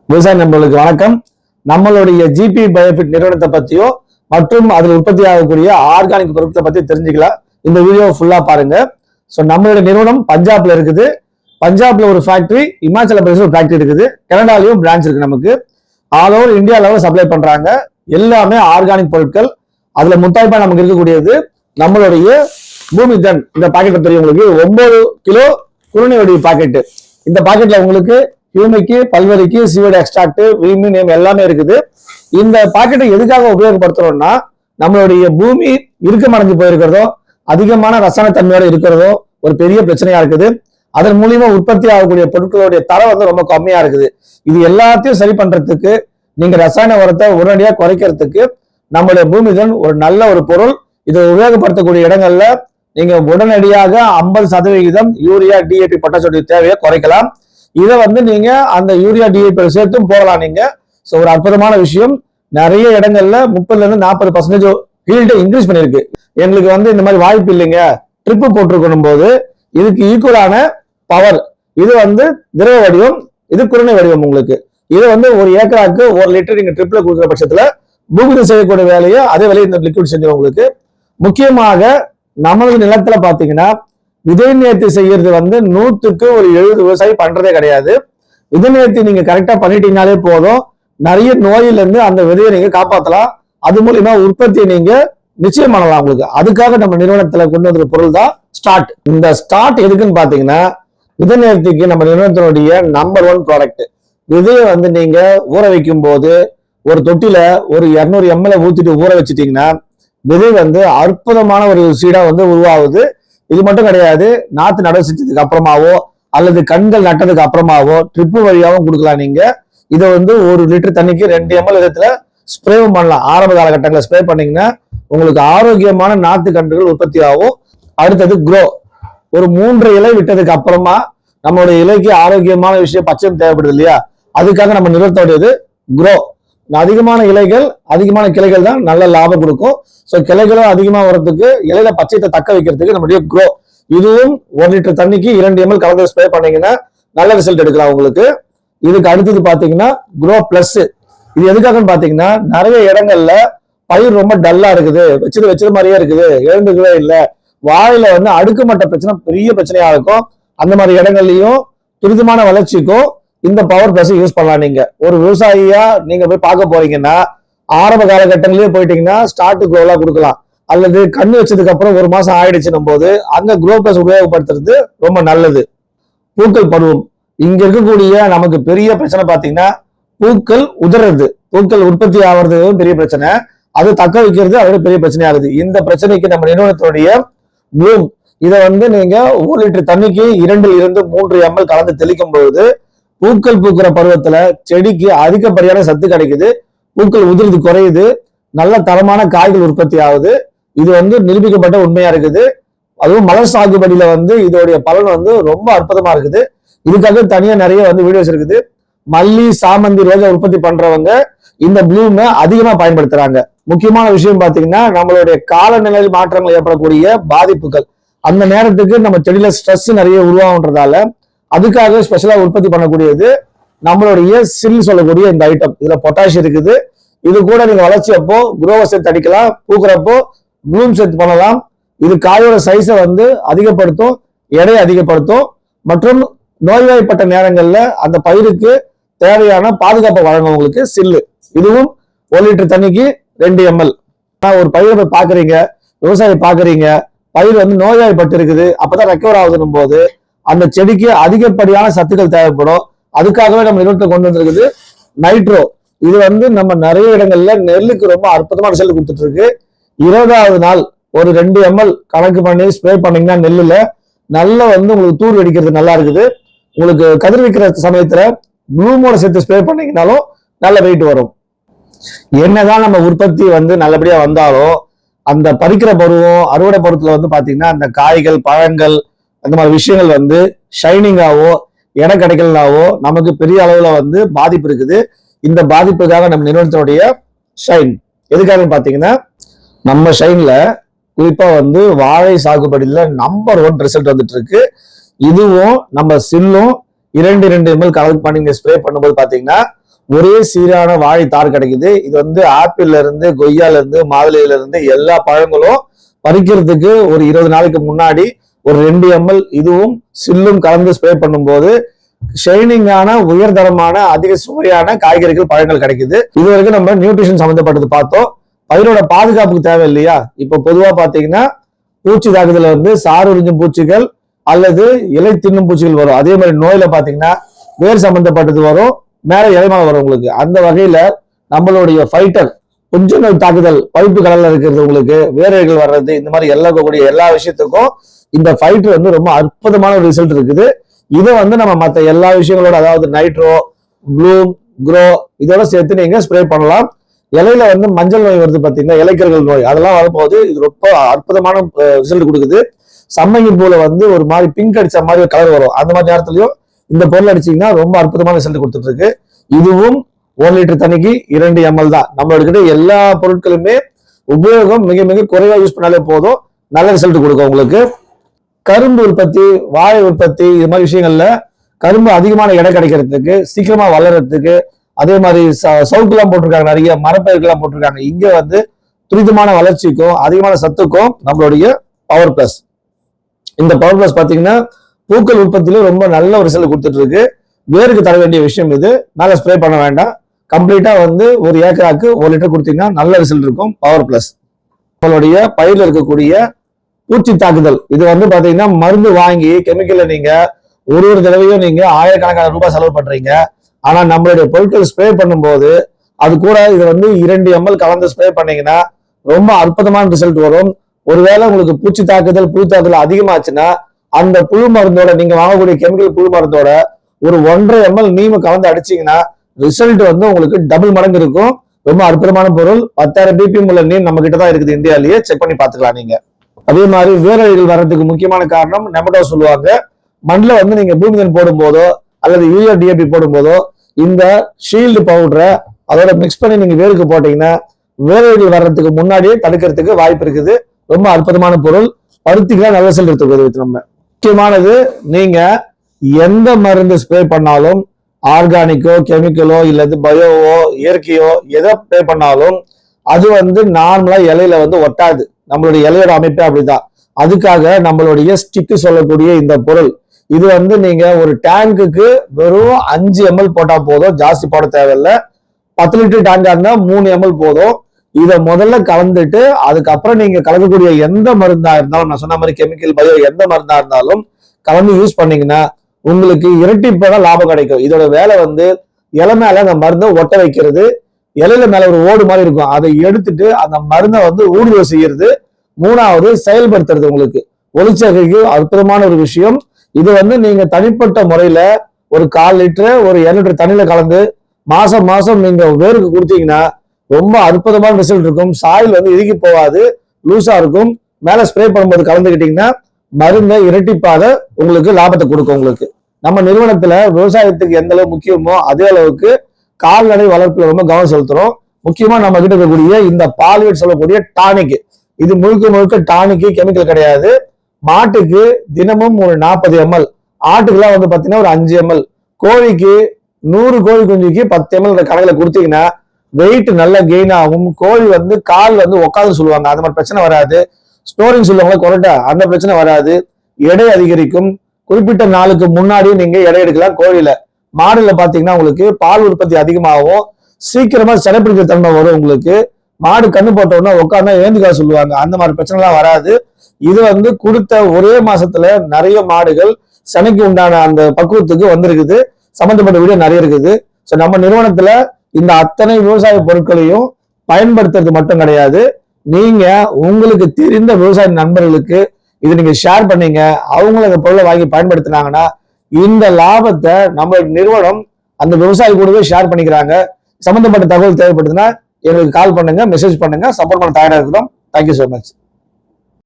விவசாய நண்பர்களுக்கு வணக்கம். நம்மளுடைய ஜிபி பயோஃபிட் நிறுவனத்தை பத்தியோ மற்றும் அதில் உற்பத்தி ஆகக்கூடிய ஆர்கானிக் பொருட்களை பத்தி தெரிஞ்சுக்கலாம். இந்த வீடியோ ஃபுல்லா பாருங்க. ஸோ நம்மளுடைய நிறுவனம் பஞ்சாப்ல இருக்குது. பஞ்சாப்ல ஒரு ஃபேக்டரி, இமாச்சல பிரதேச ஒரு ஃபேக்டரி இருக்குது, கனடாலையும் பிரான்ச் இருக்கு. நமக்கு ஆல் ஓவர் இந்தியா லெவலில் சப்ளை பண்றாங்க. எல்லாமே ஆர்கானிக் பொருட்கள். அதுல முத்தாய்ப்பா நமக்கு இருக்கக்கூடியது நம்மளுடைய பூமிதன். இந்த பாக்கெட் தெரியும் உங்களுக்கு, 9 கிலோ குருணை வடி பாக்கெட். இந்த பாக்கெட்ல உங்களுக்கு ஹியூமிக்கு, பல்வரிக்கு, சிவடி எக்ஸ்ட்ராக்ட், வீமி நேம் எல்லாமே இருக்குது. இந்த பாக்கெட்டை எதுக்காக உபயோகப்படுத்துறோம்னா, நம்மளுடைய பூமி இறுக்கமடைஞ்சு போயிருக்கிறதோ, அதிகமான ரசாயன தன்மையோட இருக்கிறதோ ஒரு பெரிய பிரச்சனையா இருக்குது. அதன் மூலியமா உற்பத்தி ஆகக்கூடிய பொருட்களுடைய தரம் வந்து ரொம்ப கம்மியா இருக்குது. இது எல்லாத்தையும் சரி பண்றதுக்கு, நீங்க ரசாயன உரத்தை உடனடியாக குறைக்கிறதுக்கு நம்மளுடைய பூமிதன் ஒரு நல்ல ஒரு பொருள். இதை உபயோகப்படுத்தக்கூடிய இடங்கள்ல நீங்க உடனடியாக 50% யூரியா, டிஏபி, பொட்டாசியம் தேவையை குறைக்கலாம். இதை வந்து நீங்க அந்த யூரியா, டிஏபி சேர்த்தும் போகலாம் நீங்க. ஸோ ஒரு அற்புதமான விஷயம். நிறைய இடங்கள்ல 30% ஹீல்டை இன்க்ரீஸ் பண்ணிருக்கு. எங்களுக்கு வந்து இந்த மாதிரி வாய்ப்பு இல்லைங்க, ட்ரிப்பு போட்டிருக்கணும் போது இதுக்கு ஈக்குவலான பவர். இது வந்து திரவ வடிவம், இது குருணை வடிவம். உங்களுக்கு இது வந்து ஒரு ஏக்கராக்கு 1 லிட்டர் நீங்க ட்ரிப்ல கொடுக்குற பட்சத்துல பூமியில் செய்யக்கூடிய வேலையை அதே வேலையை இந்த லிக்விட் செஞ்சிடும் உங்களுக்கு. முக்கியமாக நமது நிலத்துல பாத்தீங்கன்னா விதை நேர்த்தி செய்யறது வந்து 100க்கு ஒரு 70 விவசாயி பண்றதே கிடையாது. விதை நேர்த்தி நீங்க கரெக்டா பண்ணிட்டீங்கனாலே போதும், நிறைய நோயில இருந்து அந்த விதையை நீங்க காப்பாற்றலாம். அது மூலியமா உற்பத்தியை நீங்க நிச்சயம் பண்ணலாம் உங்களுக்கு. அதுக்காக நம்ம நிறுவனத்துல கொண்டு வந்த பொருள் தான் ஸ்டார்ட். இந்த ஸ்டார்ட் எதுக்குன்னு பாத்தீங்கன்னா, விதை நேர்த்திக்கு நம்ம நிறுவனத்தினுடைய நம்பர் 1 ப்ராடக்ட். விதையை வந்து நீங்க ஊற வைக்கும் போது ஒரு தொட்டில ஒரு 200 ml ஊத்திட்டு ஊற வச்சுட்டீங்கன்னா விதை வந்து அற்புதமான ஒரு சீடா வந்து உருவாகுது. இது மட்டும் கிடையாது, நாத்து நடவு செஞ்சதுக்கு அப்புறமாவோ அல்லது கண்கள் நட்டதுக்கு அப்புறமாவோ ட்ரிப்பு வழியாகவும் கொடுக்கலாம். நீங்க இதை வந்து 1 லிட்டர் தண்ணிக்கு 2 ml விதத்துல ஸ்ப்ரேவும் பண்ணலாம். ஆரம்ப காலகட்டங்களில் ஸ்ப்ரே பண்ணீங்கன்னா உங்களுக்கு ஆரோக்கியமான நாத்து கன்றுகள் உற்பத்தி ஆகும். அடுத்தது க்ரோ. ஒரு 3 இலை விட்டதுக்கு அப்புறமா நம்மளுடைய இலைக்கு ஆரோக்கியமான விஷயம் பச்சையம் தேவைப்படுது இல்லையா, அதுக்காக நம்ம நிறுவனத்தோடையது க்ரோ. அதிகமான இலைகள், அதிகமான கிளைகள் தான் நல்ல லாபம் கொடுக்கும். ஸோ கிளைகளும் அதிகமாக வரதுக்கு, இலையில பச்சையத்தை தக்க வைக்கிறதுக்கு நம்மளுடைய க்ரோ. இதுவும் 1 லிட்டர் தண்ணிக்கு 2 ml கலந்து ஸ்ப்ரே பண்ணீங்கன்னா நல்ல ரிசல்ட் எடுக்கலாம் உங்களுக்கு. இதுக்கு அடுத்தது பாத்தீங்கன்னா க்ரோ பிளஸ். இது எதுக்காகன்னு பாத்தீங்கன்னா, நிறைய இடங்கள்ல பயிர் ரொம்ப டல்லா இருக்குது, வச்சது மாதிரியே இருக்குது, எழுந்துக்கவே இல்லை, வாயில வந்து அடுக்குமட்ட பிரச்சனை பெரிய பிரச்சனையா இருக்கும். அந்த மாதிரி இடங்கள்லயும் துரிதமான வளர்ச்சிக்கும் இந்த பவர் பிளஸ் யூஸ் பண்ணலாம். நீங்க ஒரு விவசாயியா நீங்க போய் பார்க்க போறீங்கன்னா, ஆரம்ப காலகட்டங்களிலேயே போயிட்டீங்கன்னா ஸ்டார்ட் க்ரோலா கொடுக்கலாம். அல்லது கண்ணு வச்சதுக்கு அப்புறம் 1 மாசம் ஆயிடுச்சுன்னும் போது அங்க க்ரோ பிளஸ் உபயோகப்படுத்துறது ரொம்ப நல்லது. பூக்கள் பருவம். இங்க இருக்கக்கூடிய நமக்கு பெரிய பிரச்சனை பாத்தீங்கன்னா பூக்கள் உதறது, பூக்கள் உற்பத்தி ஆகிறது பெரிய பிரச்சனை, அது தக்க வைக்கிறது அதோட பெரிய பிரச்சனை ஆகுது. இந்த பிரச்சனைக்கு நம்ம நிறுவனத்தினுடைய ப்ளூம், இதை வந்து நீங்க 1 லிட்டர் தண்ணிக்கு 2 இருந்து 3 ml கலந்து தெளிக்கும் பொழுது பூக்கள் பூக்கிற பருவத்துல செடிக்கு அதிகப்படியான சத்து கிடைக்குது, பூக்கள் உதிர்ந்து குறையுது, நல்ல தரமான காய்கள் உற்பத்தி ஆகுது. இது வந்து நிரூபிக்கப்பட்ட உண்மையா இருக்குது. அதுவும் மலர் சாகுபடியில வந்து இதோடைய பலன் வந்து ரொம்ப அற்புதமா இருக்குது. இதுக்காக தனியா நிறைய வந்து வீடியோஸ் இருக்குது. மல்லி, சாமந்தி, ரோஜா உற்பத்தி பண்றவங்க இந்த ப்ளூமை அதிகமா பயன்படுத்துறாங்க. முக்கியமான விஷயம் பாத்தீங்கன்னா, நம்மளுடைய காலநிலையில் மாற்றங்கள் ஏற்படக்கூடிய பாதிப்புகள், அந்த நேரத்துக்கு நம்ம செடியில ஸ்ட்ரெஸ் நிறைய உருவாகுன்றதால அதுக்காக ஸ்பெஷலா உற்பத்தி பண்ணக்கூடியது நம்மளுடைய சில் சொல்லக்கூடிய இந்த ஐட்டம். இதுல பொட்டாசியம் இருக்குது. இது கூட நீங்க வளர்ச்சி அப்போ குரோவை சேர்த்து அடிக்கலாம், பூக்குறப்போ ப்ளூம் சேர்த்து பண்ணலாம். இது காயோட சைஸை வந்து அதிகப்படுத்தும், எடையை அதிகப்படுத்தும், மற்றும் நோய்வாய்ப்பட்ட நேரங்கள்ல அந்த பயிருக்கு தேவையான பாதுகாப்பை வழங்கும் உங்களுக்கு சில்லு. இதுவும் 1 லிட்டர் தண்ணிக்கு 2 ml. ஒரு பயிரை போய் பாக்குறீங்க, விவசாயி பாக்குறீங்க, பயிர் வந்து நோய்வாய்ப்பட்டு இருக்குது, அப்பதான் ரெக்கவர் ஆகுதுன்னும் போது அந்த செடிக்கு அதிகப்படியான சத்துக்கள் தேவைப்படும். அதுக்காகவே நம்ம நிறுவனத்தை கொண்டு வந்திருக்குது நைட்ரோ. இது வந்து நம்ம நிறைய இடங்கள்ல நெல்லுக்கு ரொம்ப அற்புதமான ரிசல்ட் கொடுத்துட்டு இருக்கு. 20வது நாள் ஒரு 2 ml கணக்கு பண்ணி ஸ்ப்ரே பண்ணீங்கன்னா நெல்லுல நல்ல வந்து உங்களுக்கு தூர் வெடிக்கிறது நல்லா இருக்குது. உங்களுக்கு கதிர் வைக்கிற சமயத்துல ப்ளூமோட சேர்த்து ஸ்ப்ரே பண்ணீங்கன்னாலும் நல்ல வெயிட் வரும். என்னதான் நம்ம உற்பத்தி வந்து நல்லபடியா வந்தாலும் அந்த பறிக்கிற பருவம், அறுவடை பருவத்துல வந்து பாத்தீங்கன்னா அந்த காய்கள், பழங்கள், அந்த மாதிரி விஷயங்கள் வந்து ஷைனிங்காவோ எடை கிடைக்கலனாவோ நமக்கு பெரிய அளவுல வந்து பாதிப்பு இருக்குது. இந்த பாதிப்புக்காக நம்ம நிறுவனத்தினுடைய ஷைன் எதுக்காக பாத்தீங்கன்னா, நம்ம ஷைன்ல குறிப்பா வந்து வாழை சாகுபடியில நம்பர் 1 ரிசல்ட் வந்துட்டு இருக்கு. இதுவும் நம்ம சில்லும் 2 ml கலந்து பண்ணி ஸ்ப்ரே பண்ணும்போது பாத்தீங்கன்னா ஒரே சீரான வாழை தார் கிடைக்குது. இது வந்து ஆப்பிள்ல இருந்து, கொய்யால இருந்து, மாதுளையில இருந்து எல்லா பழங்களும் பறிக்கிறதுக்கு ஒரு 20 நாளைக்கு முன்னாடி ஒரு 2 ml இதுவும் சில்லும் கலந்து ஸ்ப்ரே பண்ணும்போது ஷைனிங்கான உயர்தரமான அதிக சுவையான காய்கறிகள் பழங்கள் கிடைக்குது. இது வரைக்கும் நம்ம நியூட்ரிஷன் சம்பந்தப்பட்டது பார்த்தோம். பயிரோட பாதுகாப்புக்கு தேவை இல்லையா? இப்ப பொதுவா பாத்தீங்கன்னா பூச்சி தாக்குதல வந்து சாறு உறிஞ்சும் பூச்சிகள் அல்லது இலை தின்னும் பூச்சிகள் வரும். அதே மாதிரி நோயில பாத்தீங்கன்னா வேர் சம்பந்தப்பட்டது வரும், மேல இலைமாக வரும் உங்களுக்கு. அந்த வகையில நம்மளுடைய ஃபைட்டர் கொஞ்சம் நோய் தாக்குதல் பழுப்பு கடல்ல இருக்கிறது, உங்களுக்கு வேர்கள் வர்றது, இந்த மாதிரி எல்லா விஷயத்துக்கும் இந்த ஃபைட்டர் வந்து ரொம்ப அற்புதமான ஒரு ரிசல்ட் இருக்குது. இதை வந்து நம்ம மற்ற எல்லா விஷயங்களோட, அதாவது நைட்ரோ, ப்ளூம், க்ரோ இதோட சேர்த்து நீங்க ஸ்ப்ரே பண்ணலாம். இலையில வந்து மஞ்சள் நோய் வருது பாத்தீங்கன்னா, இலைக்கர்கள் நோய், அதெல்லாம் வரும்போது இது ரொம்ப அற்புதமான ரிசல்ட் கொடுக்குது. சம்மங்கி பூல வந்து ஒரு மாதிரி பிங்க் அடிச்ச மாதிரி கலர் வரும், அந்த மாதிரி நேரத்துலயும் இந்த பொருள் அடிச்சீங்கன்னா ரொம்ப அற்புதமான ரிசல்ட் கொடுத்துட்டு இருக்கு. இதுவும் 1 லிட்டர் தண்ணிக்கு 2 ml தான். நம்ம எடுக்கிற எல்லா பொருட்களுமே உபயோகம் மிக மிக குறைவா யூஸ் பண்ணாலே போதும், நல்ல ரிசல்ட் கொடுக்கும் உங்களுக்கு. கரும்பு உற்பத்தி, வாழை உற்பத்தி, இது மாதிரி விஷயங்கள்ல கரும்பு அதிகமான எடை கிடைக்கிறதுக்கு, சீக்கிரமா வளர்றதுக்கு, அதே மாதிரி சவுக்குலாம் போட்டிருக்காங்க, நிறைய மரப்பயிர்கள்லாம் போட்டிருக்காங்க. இங்க வந்து துரிதமான வளர்ச்சிக்கும் அதிகமான சத்துக்கும் நம்மளுடைய பவர் பிளஸ். இந்த பவர் பிளஸ் பாத்தீங்கன்னா பூக்கள் உற்பத்தியில ரொம்ப நல்ல ஒரு ரிசல்ட் கொடுத்துட்டு இருக்கு. வேருக்கு தர வேண்டிய விஷயம் இது, மேல ஸ்ப்ரே பண்ண வேண்டாம். கம்ப்ளீட்டா வந்து ஒரு ஏக்கராக்கு 1 லிட்டர் கொடுத்தீங்கன்னா நல்ல ரிசல்ட் இருக்கும் பவர் பிளஸ். நம்மளுடைய பயிரில் இருக்கக்கூடிய பூச்சி தாக்குதல், இது வந்து பாத்தீங்கன்னா மருந்து வாங்கி கெமிக்கல்ல நீங்க ஒரு தடவையும் நீங்க ஆயிரக்கணக்கான ரூபாய் செலவு பண்றீங்க. ஆனா நம்மளுடைய பொருட்கள் ஸ்ப்ரே பண்ணும்போது அது கூட இது வந்து 2 ml கலந்து ஸ்ப்ரே பண்ணீங்கன்னா ரொம்ப அற்புதமான ரிசல்ட் வரும். ஒருவேளை உங்களுக்கு பூச்சி தாக்குதல், புழு தாக்குதல் அதிகமாச்சுன்னா அந்த புழு மருந்தோட, நீங்க வாங்கக்கூடிய கெமிக்கல் புழு மருந்தோட ஒரு 1.5 ml நீம கலந்து அடிச்சீங்கன்னா ரிசல்ட் வந்து உங்களுக்கு டபுள் மடங்கு இருக்கும். ரொம்ப அற்புதமான பொருள். 10,000 BPM உள்ள நீம் நம்ம கிட்டதான் இருக்குது இந்தியாலேயே, செக் பண்ணி பாத்துக்கலாம் நீங்க. அதே மாதிரி வேரழிகள் வர்றதுக்கு முக்கியமான காரணம் நெமட்டோ சொல்லுவாங்க. மண்ணில் வந்து நீங்க பூமிகன் போடும் போதோ அல்லது யூரியா டிஏபி போடும் போதோ இந்த ஷீல்டு பவுடரை அதோட மிக்ஸ் பண்ணி நீங்க வேருக்கு போட்டீங்கன்னா வேரழிகள் வர்றதுக்கு முன்னாடியே தடுக்கிறதுக்கு வாய்ப்பு இருக்குது. ரொம்ப அற்புதமான பொருள். பருத்திக்கெல்லாம் நல்ல ரிசல்ட் எடுத்துக்கிறது. நம்ம முக்கியமானது, நீங்க எந்த மருந்து ஸ்ப்ரே பண்ணாலும், ஆர்கானிக்கோ கெமிக்கலோ இல்லது பயோவோ இயற்கையோ எதை ஸ்ப்ரே பண்ணாலும் அது வந்து நார்மலா இலையில வந்து ஒட்டாது. நம்மளுடைய இலையோட அமைப்பே அப்படிதான். அதுக்காக நம்மளுடைய ஸ்டிக்கு சொல்லக்கூடிய இந்த பொருள், இது வந்து நீங்க ஒரு டேங்குக்கு வெறும் 5 ml போட்டா போதும், ஜாஸ்தி போட தேவையில்லை. 10 லிட்டர் டேங்கா இருந்தா 3 ml போதும். இதை முதல்ல கலந்துட்டு அதுக்கப்புறம் நீங்க கலக்கக்கூடிய எந்த மருந்தா இருந்தாலும், நான் சொன்ன மாதிரி கெமிக்கல் பயோ எந்த மருந்தா இருந்தாலும் கலந்து யூஸ் பண்ணீங்கன்னா உங்களுக்கு இரட்டிப்பான லாபம் கிடைக்கும். இதோட வேலை வந்து இலை மேல அந்த மருந்தை ஒட்ட வைக்கிறது. இலையில மேல ஒரு ஓடு மாதிரி இருக்கும், அதை எடுத்துட்டு அந்த மருந்தை வந்து ஊடுருவல் செய்யறது. 3வது செயல்படுத்துறது. உங்களுக்கு ஒளிச்சேர்க்கைக்கு அற்புதமான ஒரு விஷயம். இது வந்து நீங்க தனிப்பட்ட முறையில ஒரு 1/4 லிட்டர் ஒரு 2 லிட்டர் தண்ணியில கலந்து மாசம் மாசம் நீங்க வேருக்கு கொடுத்தீங்கன்னா ரொம்ப அற்புதமான ரிசல்ட் இருக்கும். சாயில் வந்து இறுகி போகாது, லூசா இருக்கும். மேல ஸ்ப்ரே பண்ணும்போது கலந்துக்கிட்டீங்கன்னா மருந்தை இரட்டிப்பாக உங்களுக்கு லாபத்தை கொடுக்கும். உங்களுக்கு நம்ம நிறுவனத்துல விவசாயத்துக்கு எந்த அளவு முக்கியமோ அதே அளவுக்கு கால்நடை வளர்ப்புல ரொம்ப கவனம் செலுத்துறோம். முக்கியமா நம்ம கிட்ட இருக்கக்கூடிய இந்த பால்வேட் சொல்லக்கூடிய டானிக், இது முழுக்க முழுக்க டானிக்கு, கெமிக்கல் கிடையாது. மாட்டுக்கு தினமும் ஒரு 40 ml, ஆட்டுக்கெல்லாம் வந்து பாத்தீங்கன்னா ஒரு 5 ml, கோழிக்கு 100 கோழி குஞ்சுக்கு 10 ml கணக்குல கொடுத்தீங்கன்னா வெயிட் நல்லா கெயின் ஆகும். கோழி வந்து கால் வந்து உட்காந்து சொல்லுவாங்க, அந்த மாதிரி பிரச்சனை வராது. ஸ்டோரிங் சொல்லுவாங்க கொரட்டா, அந்த பிரச்சனை வராது. எடை அதிகரிக்கும். குறிப்பிட்ட நாளுக்கு முன்னாடியே நீங்க எடை எடுக்கலாம். கோழியில, மாடுல பாத்தீங்கன்னா உங்களுக்கு பால் உற்பத்தி அதிகமாகும், சீக்கிரமா சினைப்பிடிக்கிற தன்மை வரும். உங்களுக்கு மாடு கண்ணு போட்டோம்னா உட்காந்தா ஏந்துக்கா சொல்லுவாங்க, அந்த மாதிரி பிரச்சனை எல்லாம் வராது. இது வந்து கொடுத்த ஒரே மாசத்துல நிறைய மாடுகள் சனைக்கு உண்டான அந்த பக்குவத்துக்கு வந்திருக்குது. சம்பந்தப்பட்ட வீடியோ நிறைய இருக்குது. ஸோ நம்ம நிறுவனத்துல இந்த அத்தனை விவசாய பொருட்களையும் பயன்படுத்துறது மட்டும் கிடையாது, நீங்க உங்களுக்கு தெரிந்த விவசாய நண்பர்களுக்கு இது நீங்க ஷேர் பண்ணீங்க, அவங்களும் அந்த பொருளை வாங்கி பயன்படுத்தினாங்கன்னா இந்த லாபத்தை நம்ம நிறுவனம் அந்த விவசாயி கூடவே ஷேர் பண்ணிக்கிறாங்க. சம்பந்தப்பட்ட தகவல் தேவைப்படுதுன்னா எங்களுக்கு கால் பண்ணுங்க, மெசேஜ் பண்ணுங்க, சப்போர்ட் பண்ண தயாரா இருக்கிறோம். Thank you so much.